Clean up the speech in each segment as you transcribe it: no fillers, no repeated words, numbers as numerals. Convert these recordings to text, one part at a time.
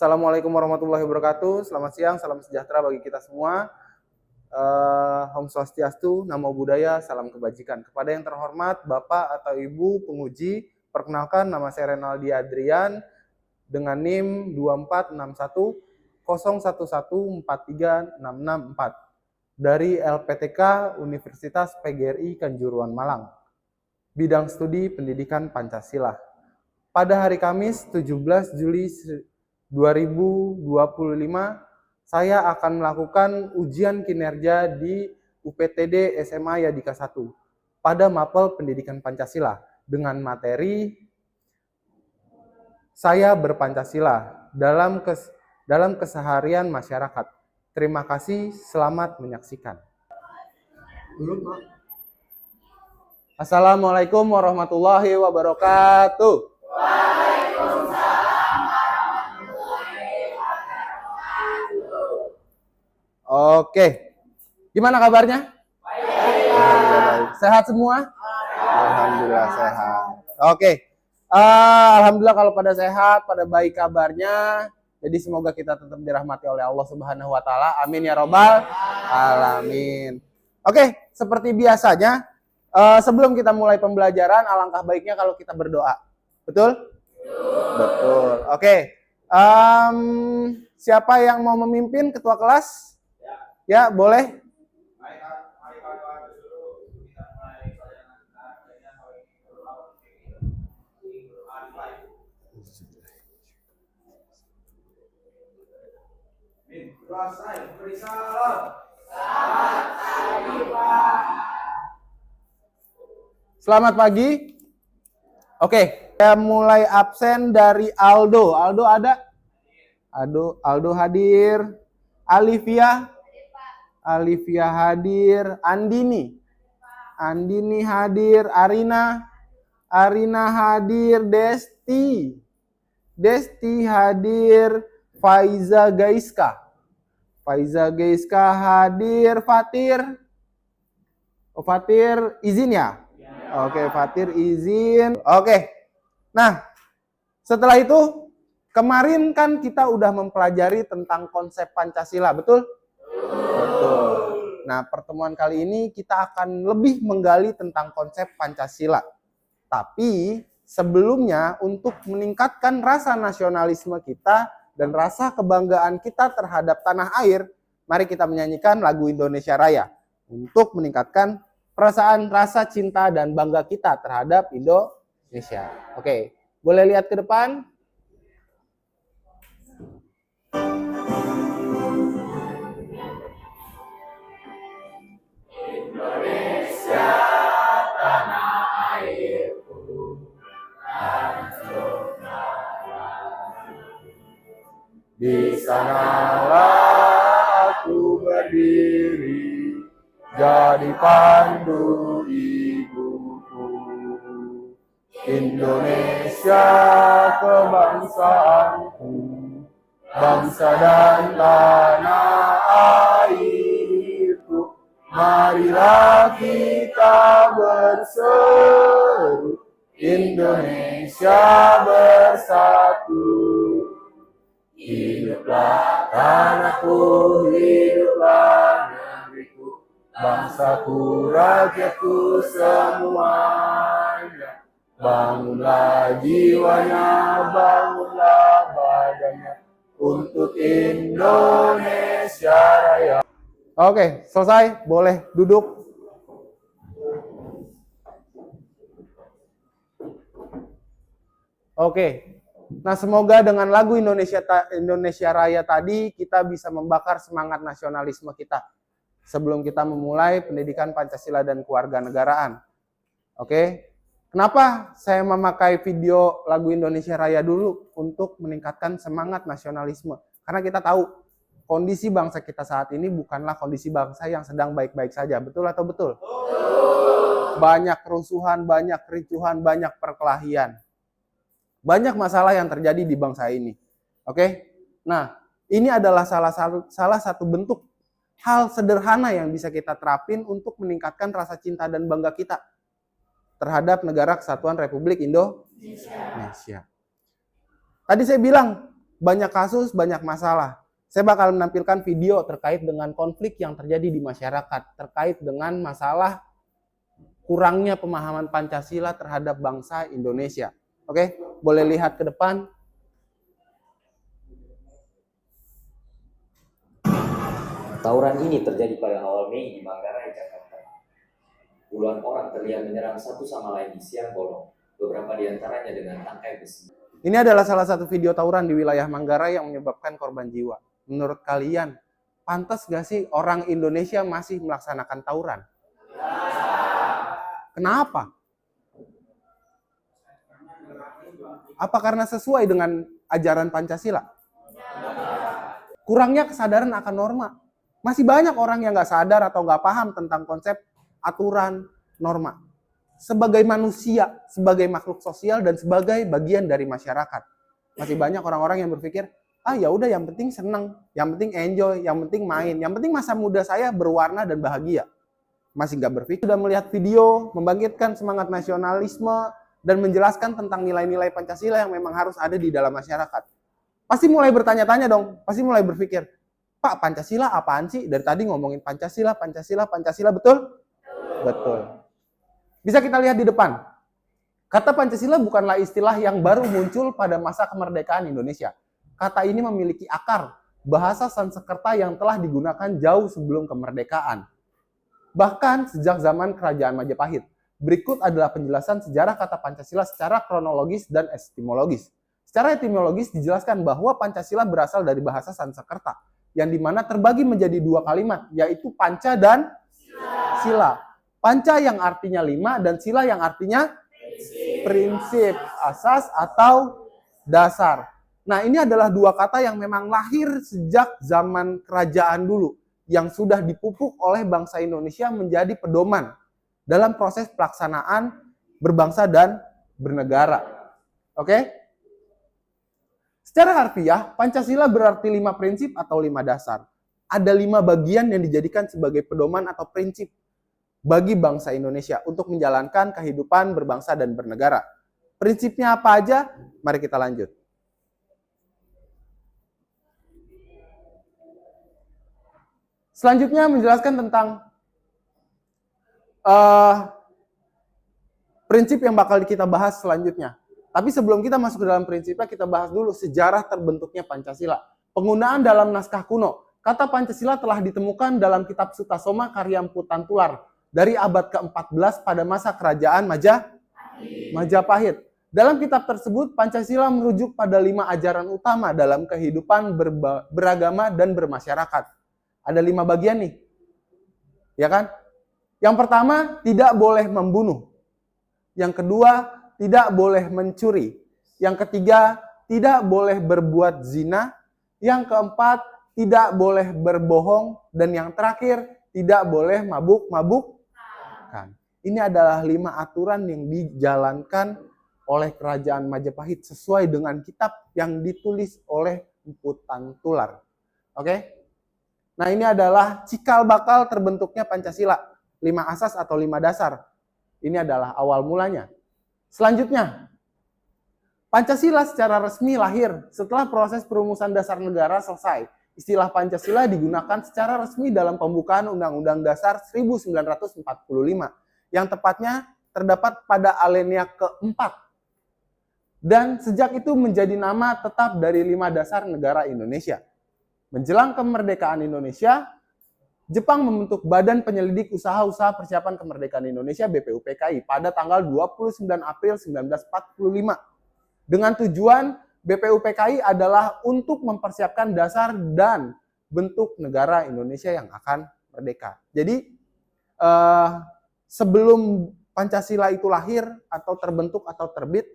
Assalamualaikum warahmatullahi wabarakatuh. Selamat siang, salam sejahtera bagi kita semua. Om Swastiastu, Namo Buddhaya, salam kebajikan. Kepada yang terhormat Bapak atau Ibu penguji, perkenalkan nama saya Renaldi Adrian dengan NIM 2461011436664 dari LPTK Universitas PGRI Kanjuruhan Malang. Bidang studi pendidikan Pancasila. Pada hari Kamis 17 Juli 2025, saya akan melakukan ujian kinerja di UPTD SMA Yadika 1 pada mapel pendidikan Pancasila dengan materi saya berpancasila dalam keseharian masyarakat. Terima kasih, selamat menyaksikan. Assalamualaikum warahmatullahi wabarakatuh. Oke, gimana kabarnya? Baik. Sehat semua? Alhamdulillah sehat. Oke, alhamdulillah kalau pada sehat, pada baik kabarnya. Jadi semoga kita tetap dirahmati oleh Allah Subhanahu Wa Taala. Amin ya robbal alamin. Oke, seperti biasanya, sebelum kita mulai pembelajaran, alangkah baiknya kalau kita berdoa. Betul? Betul. Oke. Siapa yang mau memimpin ketua kelas? Ya, boleh. Selamat pagi. Oke, saya mulai absen dari Aldo. Aldo ada? Aldo hadir. Alivia hadir. Andini hadir. Arina hadir. Desti hadir. Faiza Gaiska hadir. Fatir izin ya? Oke, Fatir izin. Oke. Nah, setelah itu kemarin kan kita udah mempelajari tentang konsep Pancasila, betul? Betul. Nah, pertemuan kali ini kita akan lebih menggali tentang konsep Pancasila. Tapi sebelumnya untuk meningkatkan rasa nasionalisme kita dan rasa kebanggaan kita terhadap tanah air, mari kita menyanyikan lagu Indonesia Raya untuk meningkatkan perasaan rasa cinta dan bangga kita terhadap Indonesia. Oke, boleh lihat ke depan? Indonesia tanah airku, di sanalah aku berdiri, jadi pandu ibuku. Indonesia kebangsaanku, bangsa dan tanah airku. Marilah kita berseru, Indonesia bersatu. Hiduplah tanahku, hiduplah negeriku, bangsaku, rakyatku semuanya. Bangunlah jiwanya, bangunlah badannya untuk Indonesia Raya. Oke, selesai. Boleh duduk. Oke. Nah, semoga dengan lagu Indonesia Raya tadi kita bisa membakar semangat nasionalisme kita sebelum kita memulai pendidikan Pancasila dan kewarganegaraan. Oke. Kenapa saya memakai video lagu Indonesia Raya dulu untuk meningkatkan semangat nasionalisme? Karena kita tahu kondisi bangsa kita saat ini bukanlah kondisi bangsa yang sedang baik-baik saja. Betul atau betul? Banyak kerusuhan, banyak kericuhan, banyak perkelahian. Banyak masalah yang terjadi di bangsa ini. Oke? Nah, ini adalah salah satu bentuk hal sederhana yang bisa kita terapin untuk meningkatkan rasa cinta dan bangga kita terhadap Negara Kesatuan Republik Indonesia. Tadi saya bilang, banyak kasus, banyak masalah. Saya bakal menampilkan video terkait dengan konflik yang terjadi di masyarakat, terkait dengan masalah kurangnya pemahaman Pancasila terhadap bangsa Indonesia. Oke, boleh lihat ke depan. Tawuran ini terjadi pada awal Mei di Manggarai, Jakarta. Puluhan orang terlihat menyerang satu sama lain di siang bolong, beberapa di antaranya dengan tangkai besi. Ini adalah salah satu video tawuran di wilayah Manggarai yang menyebabkan korban jiwa. Menurut kalian, pantas gak sih orang Indonesia masih melaksanakan tawuran? Kenapa? Apa karena sesuai dengan ajaran Pancasila? Kurangnya kesadaran akan norma. Masih banyak orang yang gak sadar atau gak paham tentang konsep aturan norma. Sebagai manusia, sebagai makhluk sosial, dan sebagai bagian dari masyarakat. Masih banyak orang-orang yang berpikir, ya udah yang penting seneng, yang penting enjoy, yang penting main, yang penting masa muda saya berwarna dan bahagia. Masih nggak berpikir, sudah melihat video, membangkitkan semangat nasionalisme, dan menjelaskan tentang nilai-nilai Pancasila yang memang harus ada di dalam masyarakat. Pasti mulai bertanya-tanya dong, pasti mulai berpikir, Pak, Pancasila apaan sih? Dari tadi ngomongin Pancasila, Pancasila, Pancasila, betul? Betul. Bisa kita lihat di depan. Kata Pancasila bukanlah istilah yang baru muncul pada masa kemerdekaan Indonesia. Kata ini memiliki akar bahasa Sanskerta yang telah digunakan jauh sebelum kemerdekaan. Bahkan sejak zaman Kerajaan Majapahit. Berikut adalah penjelasan sejarah kata Pancasila secara kronologis dan etimologis. Secara etimologis dijelaskan bahwa Pancasila berasal dari bahasa Sanskerta, yang dimana terbagi menjadi dua kalimat, yaitu panca dan sila. Panca yang artinya 5 dan sila yang artinya prinsip, asas atau dasar. Nah, ini adalah dua kata yang memang lahir sejak zaman kerajaan dulu, yang sudah dipupuk oleh bangsa Indonesia menjadi pedoman dalam proses pelaksanaan berbangsa dan bernegara. Oke? Secara harfiah, Pancasila berarti 5 prinsip atau 5 dasar. Ada 5 bagian yang dijadikan sebagai pedoman atau prinsip bagi bangsa Indonesia untuk menjalankan kehidupan berbangsa dan bernegara. Prinsipnya apa aja? Mari kita lanjut. Selanjutnya menjelaskan tentang prinsip yang bakal kita bahas selanjutnya. Tapi sebelum kita masuk ke dalam prinsipnya, kita bahas dulu sejarah terbentuknya Pancasila. Penggunaan dalam naskah kuno. Kata Pancasila telah ditemukan dalam kitab Sutasoma karya Mpu Tantular dari abad ke-14 pada masa kerajaan Majapahit. Dalam kitab tersebut, Pancasila merujuk pada 5 ajaran utama dalam kehidupan beragama dan bermasyarakat. Ada 5 bagian nih. Ya kan? Yang pertama, tidak boleh membunuh. Yang kedua, tidak boleh mencuri. Yang ketiga, tidak boleh berbuat zina. Yang keempat, tidak boleh berbohong. Dan yang terakhir, tidak boleh mabuk-mabuk. Ini adalah 5 aturan yang dijalankan oleh Kerajaan Majapahit sesuai dengan kitab yang ditulis oleh Mpu Tantular. Oke? Nah, ini adalah cikal bakal terbentuknya Pancasila. 5 asas atau 5 dasar. Ini adalah awal mulanya. Selanjutnya, Pancasila secara resmi lahir setelah proses perumusan dasar negara selesai. Istilah Pancasila digunakan secara resmi dalam pembukaan Undang-Undang Dasar 1945, yang tepatnya terdapat pada alinea keempat. Dan sejak itu menjadi nama tetap dari 5 dasar negara Indonesia. Menjelang kemerdekaan Indonesia, Jepang membentuk Badan Penyelidik Usaha-Usaha Persiapan Kemerdekaan Indonesia BPUPKI pada tanggal 29 April 1945. Dengan tujuan BPUPKI adalah untuk mempersiapkan dasar dan bentuk negara Indonesia yang akan merdeka. Jadi sebelum Pancasila itu lahir atau terbentuk atau terbit,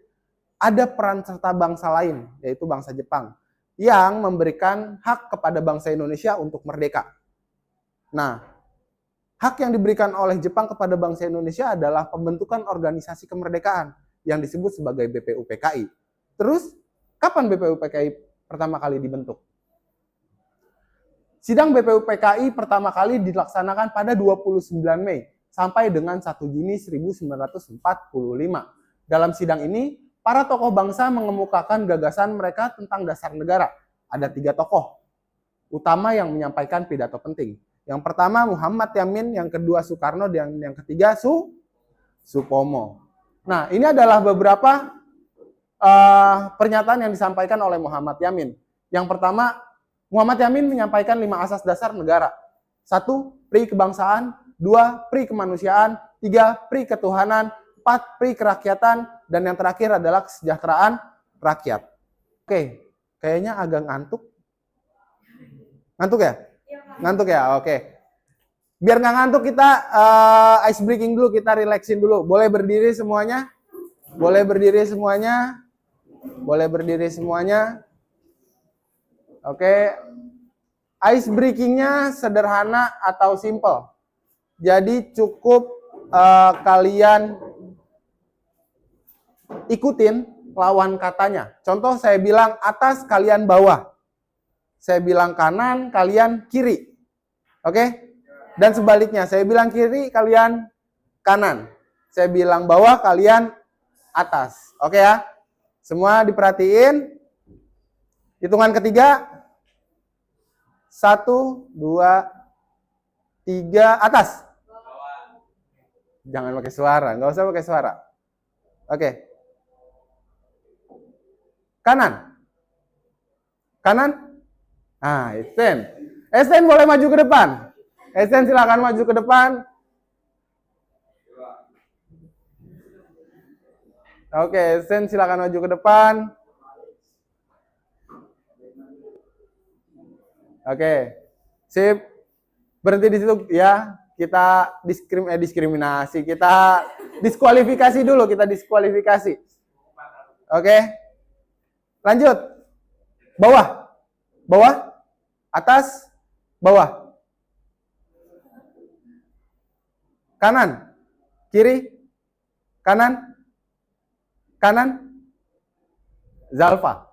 ada peran serta bangsa lain, yaitu bangsa Jepang, yang memberikan hak kepada bangsa Indonesia untuk merdeka. Nah, hak yang diberikan oleh Jepang kepada bangsa Indonesia adalah pembentukan organisasi kemerdekaan yang disebut sebagai BPUPKI. Terus, kapan BPUPKI pertama kali dibentuk? Sidang BPUPKI pertama kali dilaksanakan pada 29 Mei sampai dengan 1 Juni 1945. Dalam sidang ini, para tokoh bangsa mengemukakan gagasan mereka tentang dasar negara. Ada 3 tokoh utama yang menyampaikan pidato penting. Yang pertama Muhammad Yamin, yang kedua Soekarno, dan yang ketiga Supomo. Nah, ini adalah beberapa pernyataan yang disampaikan oleh Muhammad Yamin. Yang pertama, Muhammad Yamin menyampaikan 5 asas dasar negara. 1. Pri kebangsaan. 2. Pri kemanusiaan. 3. Pri ketuhanan. 4. Pri kerakyatan. Dan yang terakhir adalah kesejahteraan rakyat. Oke, kayaknya agak ngantuk. Ngantuk ya? Ngantuk ya? Oke. Biar nggak ngantuk kita ice breaking dulu, kita relaxin dulu. Boleh berdiri semuanya? Boleh berdiri semuanya? Boleh berdiri semuanya? Oke. Ice breakingnya sederhana atau simple. Jadi cukup kalian ikutin lawan katanya. Contoh saya bilang atas, kalian bawah. Saya bilang kanan, kalian kiri. Oke? Dan sebaliknya, saya bilang kiri, kalian kanan. Saya bilang bawah, kalian atas. Oke ya? Semua diperhatiin. Hitungan ketiga. 1, 2, 3, atas. Jangan pakai suara, nggak usah pakai suara. Oke. Kanan. Kanan. Ah, Esen. Esen boleh maju ke depan. Esen silakan maju ke depan. Oke, Esen silakan maju ke depan. Oke. Sip. Berhenti di situ ya. Kita diskriminasi. Kita diskualifikasi dulu, kita diskualifikasi. Oke. Lanjut. Bawah. Bawah. Atas. Bawah. Kanan. Kiri. Kanan. Kanan. Zalfa.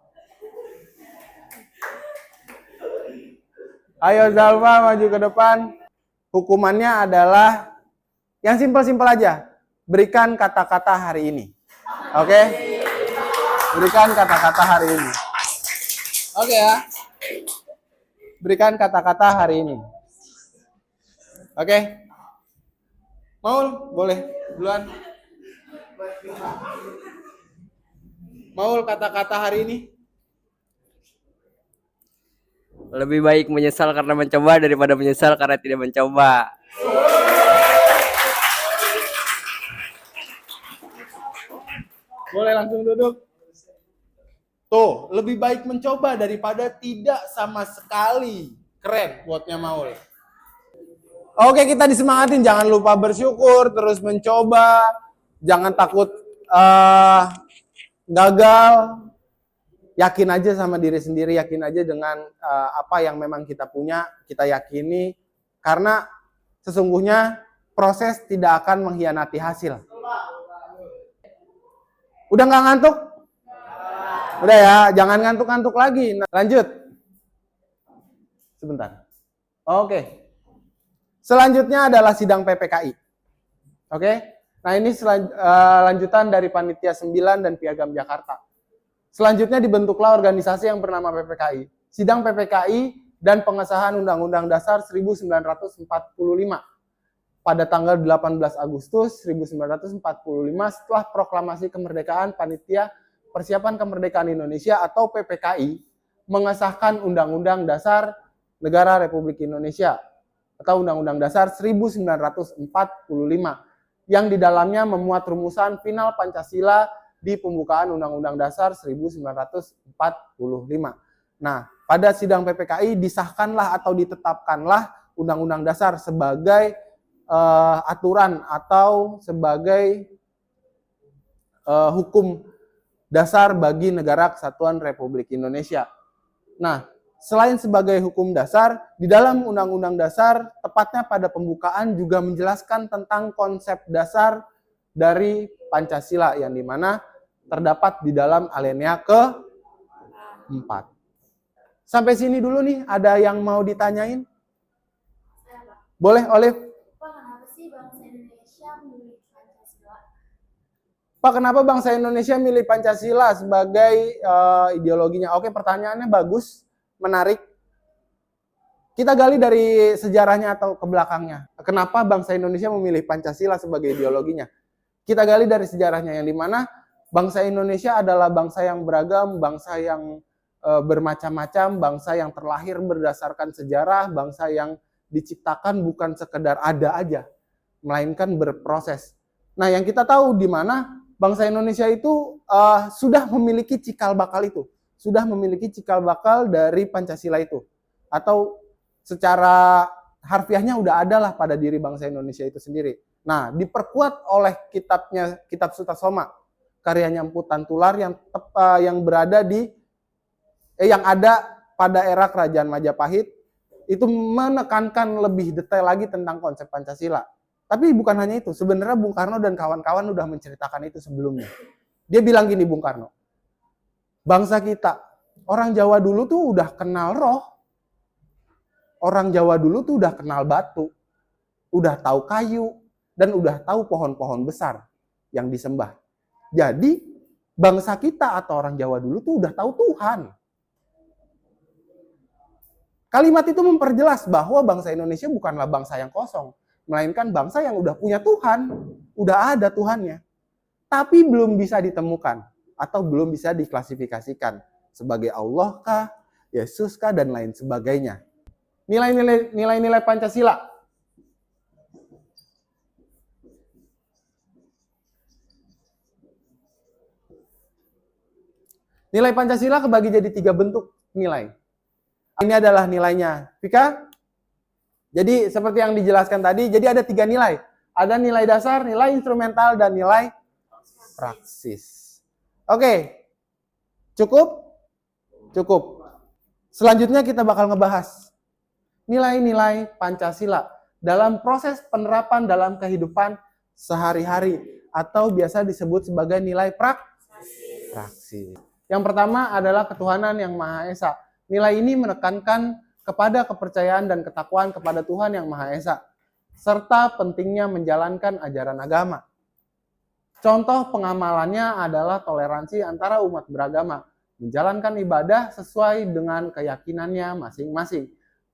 Ayo Zalfa maju ke depan. Hukumannya adalah yang simpel-simpel aja. Berikan kata-kata hari ini. Oke? Berikan kata-kata hari ini. Oke ya? Berikan kata-kata hari ini. Oke? Maul, boleh duluan. Maul, kata-kata hari ini. Lebih baik menyesal karena mencoba daripada menyesal karena tidak mencoba. Boleh langsung duduk. Tuh, lebih baik mencoba daripada tidak sama sekali. Keren quote-nya Maul. Oke, kita disemangatin. Jangan lupa bersyukur, terus mencoba. Jangan takut gagal. Yakin aja sama diri sendiri, yakin aja dengan apa yang memang kita punya, kita yakini. Karena sesungguhnya proses tidak akan mengkhianati hasil. Udah nggak ngantuk? Udah ya, jangan ngantuk-ngantuk lagi. Nah, lanjut. Sebentar. Oke. Selanjutnya adalah sidang PPKI. Oke. Nah, ini lanjutan dari Panitia 9 dan Piagam Jakarta. Selanjutnya dibentuklah organisasi yang bernama PPKI. Sidang PPKI dan pengesahan Undang-Undang Dasar 1945. Pada tanggal 18 Agustus 1945 setelah proklamasi kemerdekaan, Panitia Persiapan Kemerdekaan Indonesia atau PPKI mengesahkan Undang-Undang Dasar Negara Republik Indonesia atau Undang-Undang Dasar 1945 yang di dalamnya memuat rumusan final Pancasila di pembukaan Undang-Undang Dasar 1945. Nah, pada sidang PPKI disahkanlah atau ditetapkanlah Undang-Undang Dasar sebagai aturan atau sebagai hukum dasar bagi negara kesatuan Republik Indonesia. Nah, selain sebagai hukum dasar, di dalam Undang-Undang Dasar, tepatnya pada pembukaan juga menjelaskan tentang konsep dasar dari Pancasila yang dimana terdapat di dalam alinea ke-4. Sampai sini dulu nih, ada yang mau ditanyain? Boleh, Olive? Pak, kenapa sih bangsa Indonesia memilih Pancasila? Pak, kenapa bangsa Indonesia milih Pancasila sebagai ideologinya? Oke, pertanyaannya bagus, menarik. Kita gali dari sejarahnya atau ke belakangnya. Kenapa bangsa Indonesia memilih Pancasila sebagai ideologinya? Kita gali dari sejarahnya, yang dimana bangsa Indonesia adalah bangsa yang beragam, bangsa yang bermacam-macam, bangsa yang terlahir berdasarkan sejarah, bangsa yang diciptakan bukan sekedar ada aja, melainkan berproses. Nah, yang kita tahu di mana bangsa Indonesia itu sudah memiliki cikal bakal itu, sudah memiliki cikal bakal dari Pancasila itu, atau secara harfiahnya udah ada lah pada diri bangsa Indonesia itu sendiri. Nah, diperkuat oleh Kitab Sutasoma, karyanya Empu Tantular yang berada yang ada pada era Kerajaan Majapahit, itu menekankan lebih detail lagi tentang konsep Pancasila. Tapi bukan hanya itu, sebenarnya Bung Karno dan kawan-kawan udah menceritakan itu sebelumnya. Dia bilang gini, Bung Karno, bangsa kita, orang Jawa dulu tuh udah kenal roh, orang Jawa dulu tuh udah kenal batu, udah tahu kayu, dan udah tahu pohon-pohon besar yang disembah. Jadi, bangsa kita atau orang Jawa dulu tuh udah tahu Tuhan. Kalimat itu memperjelas bahwa bangsa Indonesia bukanlah bangsa yang kosong, melainkan bangsa yang udah punya Tuhan, udah ada Tuhannya. Tapi belum bisa ditemukan atau belum bisa diklasifikasikan sebagai Allah kah, Yesus kah, dan lain sebagainya. Nilai-nilai Pancasila. Nilai Pancasila kebagi jadi 3 bentuk nilai. Ini adalah nilainya. Vika? Jadi seperti yang dijelaskan tadi, jadi ada 3 nilai. Ada nilai dasar, nilai instrumental, dan nilai praksis. Oke. Cukup? Cukup. Selanjutnya kita bakal ngebahas nilai-nilai Pancasila dalam proses penerapan dalam kehidupan sehari-hari atau biasa disebut sebagai nilai praksis. Yang pertama adalah ketuhanan yang Maha Esa. Nilai ini menekankan kepada kepercayaan dan ketakwaan kepada Tuhan yang Maha Esa, serta pentingnya menjalankan ajaran agama. Contoh pengamalannya adalah toleransi antara umat beragama, menjalankan ibadah sesuai dengan keyakinannya masing-masing,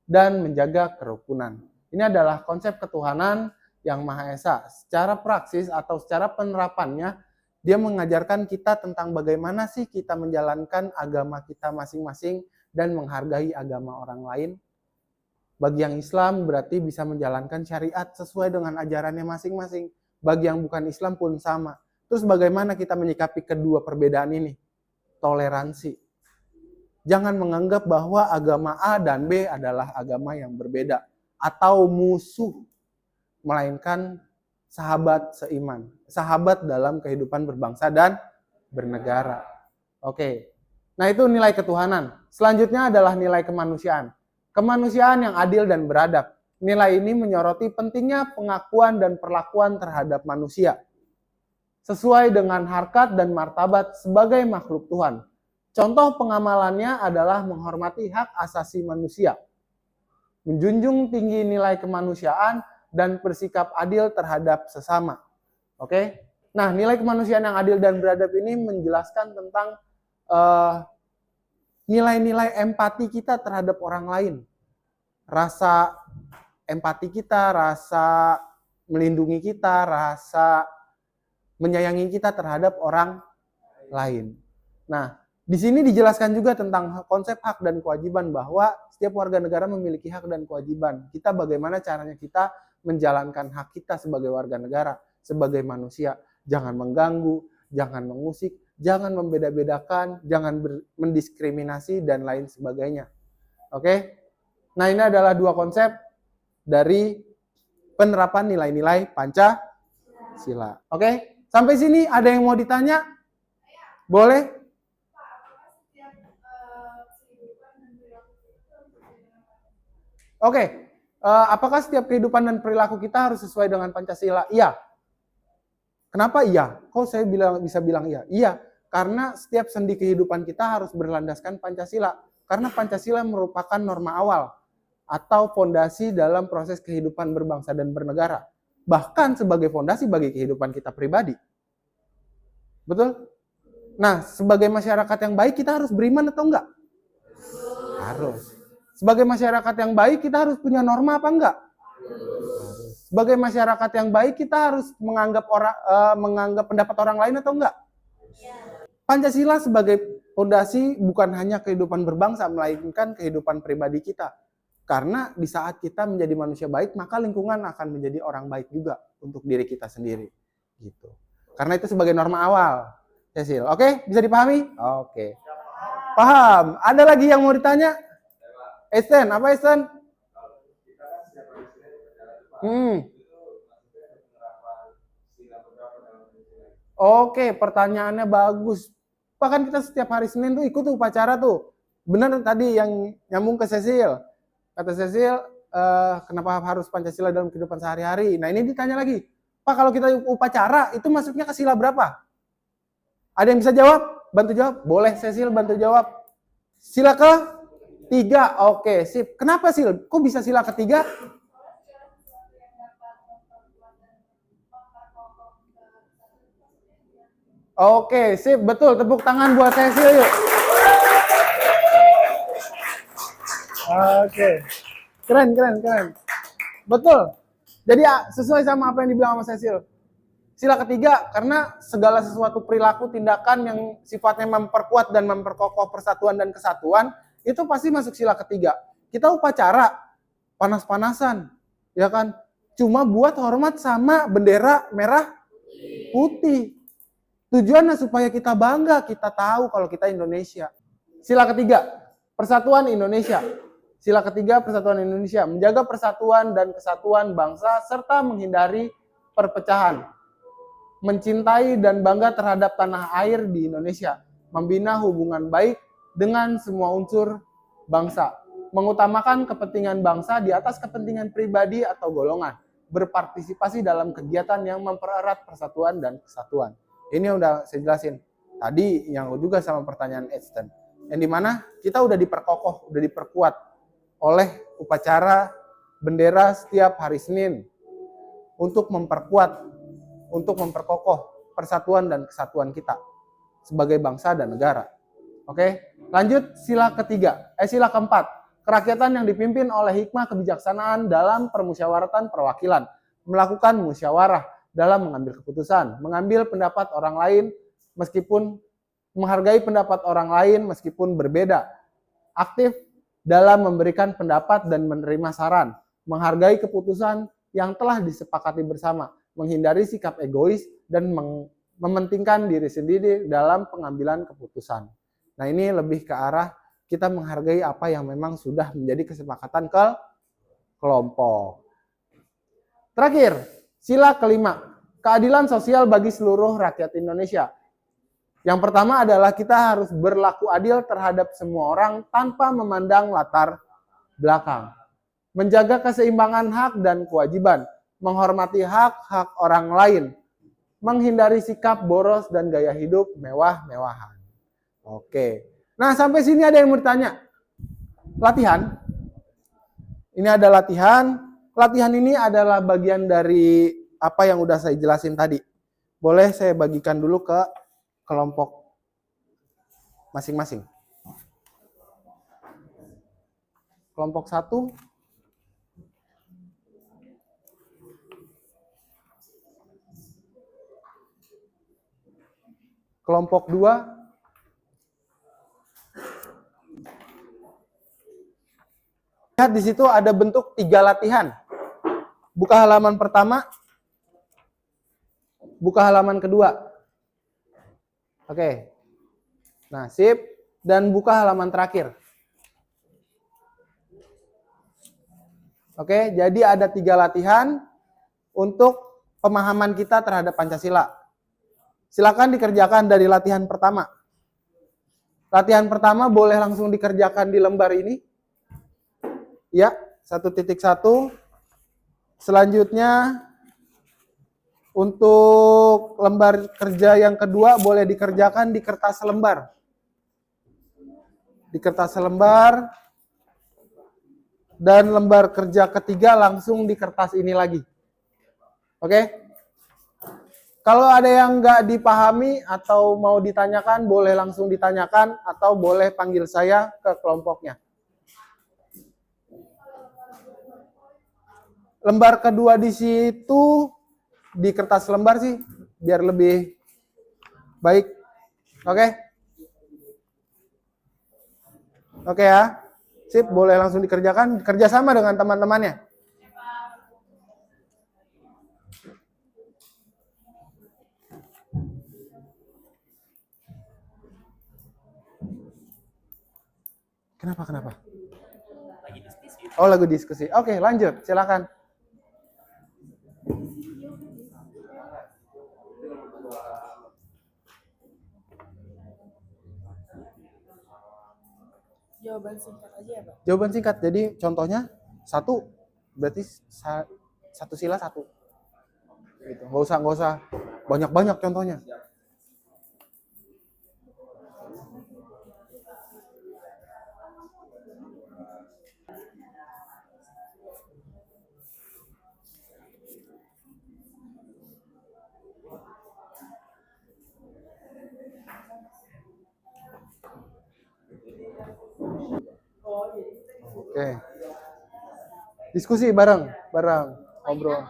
dan menjaga kerukunan. Ini adalah konsep ketuhanan yang Maha Esa. Secara praksis atau secara penerapannya, dia mengajarkan kita tentang bagaimana sih kita menjalankan agama kita masing-masing dan menghargai agama orang lain. Bagi yang Islam berarti bisa menjalankan syariat sesuai dengan ajarannya masing-masing. Bagi yang bukan Islam pun sama. Terus bagaimana kita menyikapi kedua perbedaan ini? Toleransi. Jangan menganggap bahwa agama A dan B adalah agama yang berbeda atau musuh, melainkan sahabat seiman, sahabat dalam kehidupan berbangsa dan bernegara. Oke. Nah, itu nilai ketuhanan. Selanjutnya adalah nilai kemanusiaan. Kemanusiaan yang adil dan beradab. Nilai ini menyoroti pentingnya pengakuan dan perlakuan terhadap manusia sesuai dengan harkat dan martabat sebagai makhluk Tuhan. Contoh pengamalannya adalah menghormati hak asasi manusia, menjunjung tinggi nilai kemanusiaan, dan bersikap adil terhadap sesama. Oke? Nah, nilai kemanusiaan yang adil dan beradab ini menjelaskan tentang nilai-nilai empati kita terhadap orang lain. Rasa empati kita, rasa melindungi kita, rasa menyayangi kita terhadap orang lain. Nah, di sini dijelaskan juga tentang konsep hak dan kewajiban, bahwa setiap warga negara memiliki hak dan kewajiban. Kita bagaimana caranya kita menjalankan hak kita sebagai warga negara, sebagai manusia. Jangan mengganggu, jangan mengusik, jangan membeda-bedakan, jangan mendiskriminasi, dan lain sebagainya. Oke? Nah, ini adalah 2 konsep dari penerapan nilai-nilai Pancasila. Oke? Sampai sini ada yang mau ditanya? Boleh? Oke. Apakah setiap kehidupan dan perilaku kita harus sesuai dengan Pancasila? Iya. Kenapa iya? Kok saya bisa bilang iya? Iya, karena setiap sendi kehidupan kita harus berlandaskan Pancasila. Karena Pancasila merupakan norma awal atau fondasi dalam proses kehidupan berbangsa dan bernegara. Bahkan sebagai fondasi bagi kehidupan kita pribadi. Betul? Nah, sebagai masyarakat yang baik kita harus beriman atau enggak? Harus. Sebagai masyarakat yang baik kita harus punya norma apa enggak? Sebagai masyarakat yang baik kita harus menganggap pendapat orang lain atau enggak? Pancasila sebagai fondasi bukan hanya kehidupan berbangsa, melainkan kehidupan pribadi kita. Karena di saat kita menjadi manusia baik, maka lingkungan akan menjadi orang baik juga untuk diri kita sendiri. Gitu. Karena itu sebagai norma awal. Cecil, oke? Bisa dipahami? Oke. Paham. Ada lagi yang mau ditanya? Esten, apa Esten? Oke, pertanyaannya bagus. Bahkan kita setiap hari Senin tuh ikut upacara tuh. Benar tadi yang nyambung ke Cecil. Kata Cecil, kenapa harus Pancasila dalam kehidupan sehari-hari? Nah ini ditanya lagi. Pak, kalau kita upacara, itu masuknya ke sila berapa? Ada yang bisa jawab? Bantu jawab? Boleh Cecil bantu jawab. Sila ke-3. Oke, sip. Kenapa sih? Kok bisa sila ke-3? Oke, sip. Betul. Tepuk tangan buat Cecil yuk. Oke. Keren. Betul. Jadi sesuai sama apa yang dibilang sama Cecil. Sila ke-3, karena segala sesuatu perilaku, tindakan yang sifatnya memperkuat dan memperkokoh persatuan dan kesatuan, itu pasti masuk sila ke-3. Kita upacara, panas-panasan, ya kan? Cuma buat hormat sama bendera merah putih. Tujuannya supaya kita bangga, kita tahu kalau kita Indonesia. Sila ke-3, persatuan Indonesia. Sila ke-3, persatuan Indonesia. Menjaga persatuan dan kesatuan bangsa, serta menghindari perpecahan. Mencintai dan bangga terhadap tanah air di Indonesia, membina hubungan baik dengan semua unsur bangsa, mengutamakan kepentingan bangsa di atas kepentingan pribadi atau golongan, berpartisipasi dalam kegiatan yang mempererat persatuan dan kesatuan. Ini udah saya jelasin tadi yang juga sama pertanyaan Edson, yang dimana kita udah diperkokoh, udah diperkuat oleh upacara bendera setiap hari Senin untuk memperkokoh persatuan dan kesatuan kita sebagai bangsa dan negara. Oke, lanjut sila keempat, kerakyatan yang dipimpin oleh hikmah kebijaksanaan dalam permusyawaratan perwakilan, melakukan musyawarah dalam mengambil keputusan, mengambil pendapat orang lain meskipun menghargai pendapat orang lain meskipun berbeda, aktif dalam memberikan pendapat dan menerima saran, menghargai keputusan yang telah disepakati bersama, menghindari sikap egois, dan mementingkan diri sendiri dalam pengambilan keputusan. Nah ini lebih ke arah kita menghargai apa yang memang sudah menjadi kesepakatan kelompok. Terakhir, sila kelima, keadilan sosial bagi seluruh rakyat Indonesia. Yang pertama adalah kita harus berlaku adil terhadap semua orang tanpa memandang latar belakang. Menjaga keseimbangan hak dan kewajiban, menghormati hak-hak orang lain, menghindari sikap boros dan gaya hidup mewah-mewahan. Oke. Nah, sampai sini ada yang bertanya. Latihan. Ini ada latihan. Latihan ini adalah bagian dari apa yang udah saya jelasin tadi. Boleh saya bagikan dulu ke kelompok masing-masing. Kelompok 1. Kelompok 2. Lihat di situ ada bentuk 3 latihan. Buka halaman pertama. Buka halaman kedua. Oke. Nah, sip. Dan buka halaman terakhir. Oke, jadi ada 3 latihan untuk pemahaman kita terhadap Pancasila. Silakan dikerjakan dari latihan pertama. Latihan pertama boleh langsung dikerjakan di lembar ini. Ya, 1.1. Selanjutnya untuk lembar kerja yang kedua boleh dikerjakan di kertas lembar. Di kertas lembar. Dan lembar kerja ketiga langsung di kertas ini lagi. Oke? Kalau ada yang nggak dipahami atau mau ditanyakan, boleh langsung ditanyakan atau boleh panggil saya ke kelompoknya. Lembar kedua di situ, di kertas lembar sih, biar lebih baik. Oke? Oke ya. Sip, boleh langsung dikerjakan. Kerjasama dengan teman-temannya. Kenapa? Oh, lagu diskusi. Oke, lanjut. Silakan. Jawaban singkat aja ya, Pak? Jawaban singkat. Jadi contohnya satu, berarti satu sila satu. Gitu. Nggak usah banyak-banyak contohnya. Oke. Diskusi bareng, ngobrol.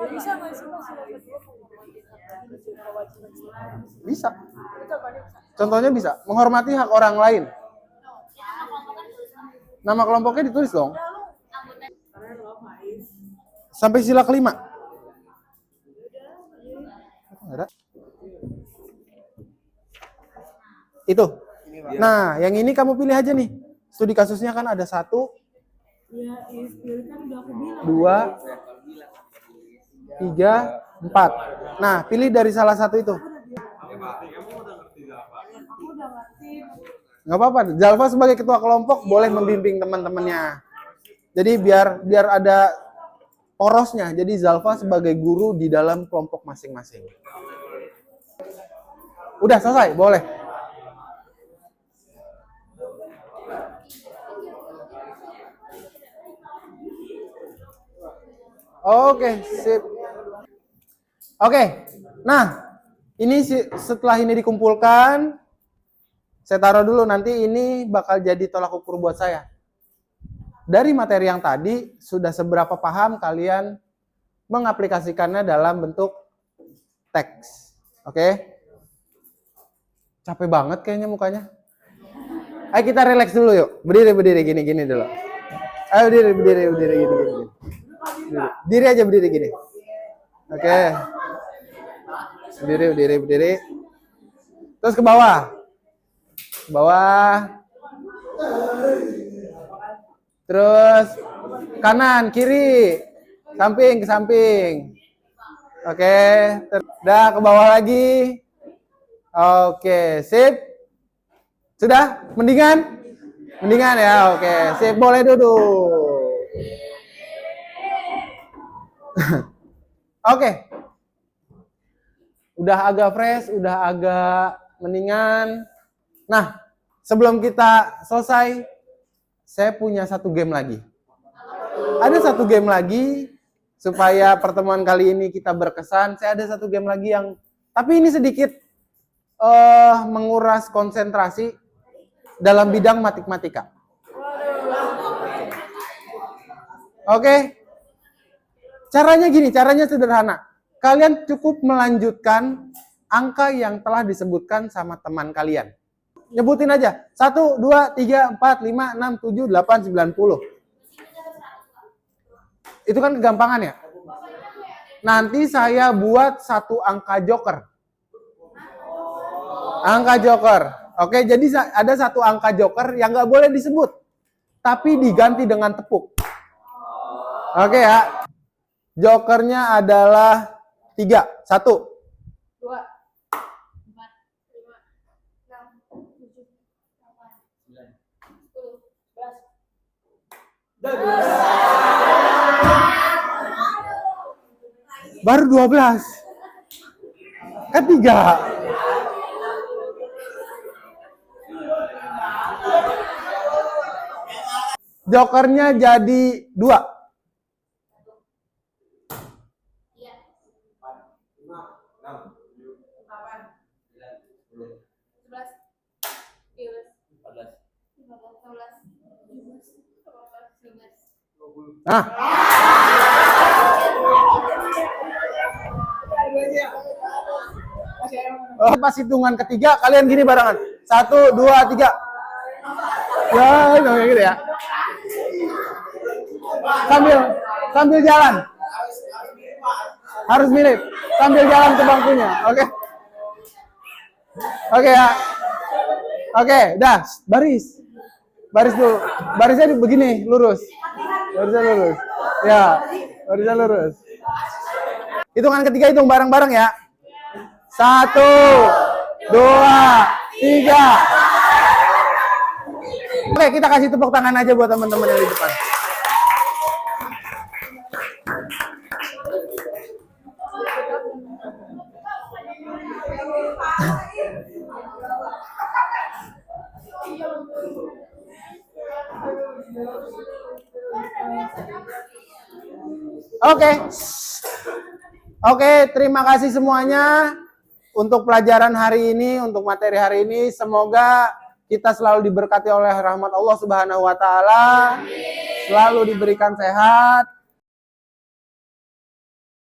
Bisa nggak sih Mas sila kedua menghormati kewajiban sila? Bisa. Itu apa nih? Contohnya bisa menghormati hak orang lain. Nama kelompoknya ditulis dong. Sampai sila kelima. Ada? Itu. Nah, yang ini kamu pilih aja nih. Studi kasusnya kan ada 1, Ya, pilih kan udah aku bilang. 2, 3, 4. Nah, pilih dari salah satu itu. Aku udah ngerti. Nggak apa-apa. Zalfa sebagai ketua kelompok boleh membimbing teman-temannya. Jadi biar ada porosnya. Jadi Zalfa sebagai guru di dalam kelompok masing-masing. Udah selesai, boleh. Oke, sip. Oke, nah ini setelah ini dikumpulkan, saya taruh dulu, nanti ini bakal jadi tolak ukur buat saya. Dari materi yang tadi, sudah seberapa paham kalian mengaplikasikannya dalam bentuk teks. Oke? Capek banget kayaknya mukanya. Ayo kita relax dulu yuk. Berdiri gini dulu. Ayo berdiri gini. Diri aja berdiri gini. Oke. Berdiri. Terus ke bawah. Terus kanan, kiri, samping ke samping. Oke, dah ke bawah lagi. Oke, sip. Sudah? Mendingan ya. Oke, sip, boleh duduk. Oke. Udah agak fresh, udah agak mendingan. Nah, sebelum kita selesai, saya punya satu game lagi. Ada satu game lagi, supaya pertemuan kali ini kita berkesan. Saya ada satu game lagi yang, tapi ini sedikit menguras konsentrasi dalam bidang matematika. Oke? Caranya sederhana. Kalian cukup melanjutkan angka yang telah disebutkan sama teman kalian. Nyebutin aja. 1, 2, 3, 4, 5, 6, 7, 8, 9, 10. Itu kan kegampangan ya? Nanti saya buat satu angka joker. Angka joker. Oke, jadi ada satu angka joker yang nggak boleh disebut. Tapi diganti dengan tepuk. Oke ya. Jokernya adalah 3. 1. 2, 4, 5, 6, 7, 8, 9, 10, 11. Baru 12. Kan 3. Jokernya jadi 2. Nah. Oh, pas hitungan ketiga kalian gini barengan. 1, 2, 3. Ya, kayak gitu ya. Sambil jalan. Harus mirip. Sambil jalan ke bangkunya, oke? Oke ya. Oke, dah, baris. Baris dulu. Barisnya begini, lurus. Barisnya lurus. Ya, barisnya lurus. Hitungan ketiga hitung bareng-bareng ya. 1, 2, 3. Oke, kita kasih tepuk tangan aja buat teman-teman yang di depan. Oke, terima kasih semuanya untuk pelajaran hari ini, untuk materi hari ini. Semoga kita selalu diberkati oleh rahmat Allah Subhanahu wa taala, selalu diberikan sehat,